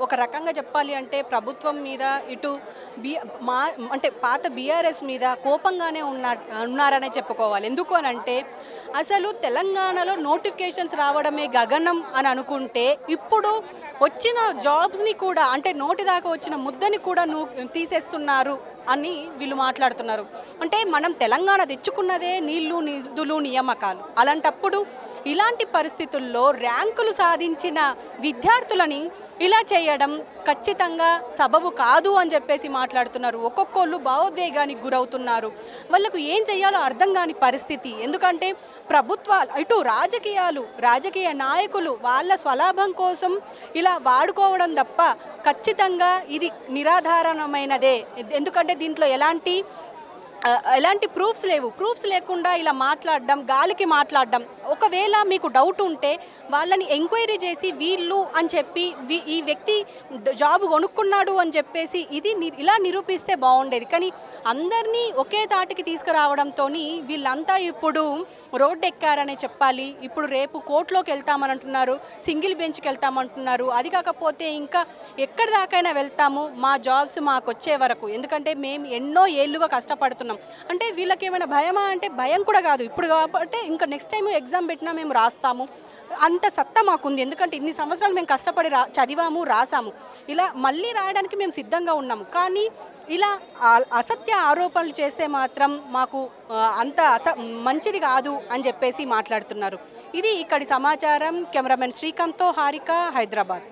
ఒక రకంగా చెప్పాలి అంటే ప్రభుత్వం మీద ఇటు అంటే పాత బీఆర్ఎస్ మీద కోపంగానే ఉన్నారనే చెప్పుకోవాలి. ఎందుకు అని అంటే అసలు తెలంగాణలో నోటిఫికేషన్స్ రావడమే గగనం అని అనుకుంటే ఇప్పుడు వచ్చిన జాబ్స్ని కూడా, అంటే నోటి దాకా వచ్చిన ముద్దని కూడా తీసేస్తున్నారు అని వీళ్ళు మాట్లాడుతున్నారు. అంటే మనం తెలంగాణ తెచ్చుకున్నదే నీళ్లు, నిధులు, నియామకాలు. అలాంటప్పుడు ఇలాంటి పరిస్థితుల్లో ర్యాంకులు సాధించిన విద్యార్థులని ఇలా చేయడం ఖచ్చితంగా సబబు కాదు అని చెప్పేసి మాట్లాడుతున్నారు. ఒక్కొక్కళ్ళు భావోద్వేగానికి గురవుతున్నారు. వాళ్ళకు ఏం చేయాలో అర్థం కాని పరిస్థితి. ఎందుకంటే ప్రభుత్వాలు, ఇటు రాజకీయ నాయకులు వాళ్ళ స్వలాభం కోసం ఇలా వాడుకోవడం తప్ప ఖచ్చితంగా ఇది నిరాధారణమైనదే. ఎందుకంటే దీంట్లో ఎలాంటి ప్రూఫ్స్ లేవు. ప్రూఫ్స్ లేకుండా ఇలా మాట్లాడడం, గాలికి మాట్లాడడం. ఒకవేళ మీకు డౌట్ ఉంటే వాళ్ళని ఎంక్వైరీ చేసి వీళ్ళు అని చెప్పి ఈ వ్యక్తి జాబ్ కొనుక్కున్నాడు అని చెప్పేసి ఇలా నిరూపిస్తే బాగుండేది. కానీ అందరినీ ఒకే తాటికి తీసుకురావడంతో వీళ్ళంతా ఇప్పుడు రోడ్డు ఎక్కారనే చెప్పాలి. ఇప్పుడు రేపు కోర్టులోకి వెళ్తామని అంటున్నారు, సింగిల్ బెంచ్కి వెళ్తామంటున్నారు. అది కాకపోతే ఇంకా ఎక్కడి దాకైనా వెళ్తాము మా జాబ్స్ మాకు వచ్చే వరకు. ఎందుకంటే మేము ఎన్నో ఏళ్ళుగా కష్టపడుతున్నాం. చేస్తున్నాం. అంటే వీళ్ళకి ఏమైనా భయమా అంటే భయం కూడా కాదు. ఇప్పుడు కాబట్టి ఇంకా నెక్స్ట్ టైం ఎగ్జామ్ పెట్టినా మేము రాస్తాము అంత సత్తా మాకుంది. ఎందుకంటే ఇన్ని సంవత్సరాలు మేము కష్టపడి చదివాము, రాసాము. ఇలా మళ్ళీ రాయడానికి మేము సిద్ధంగా ఉన్నాము. కానీ ఇలా అసత్య ఆరోపణలు చేస్తే మాత్రం మాకు అంత మంచిది కాదు అని చెప్పేసి మాట్లాడుతున్నారు. ఇది ఇక్కడి సమాచారం. కెమెరామెన్ శ్రీకాంత్తో హారిక, హైదరాబాద్.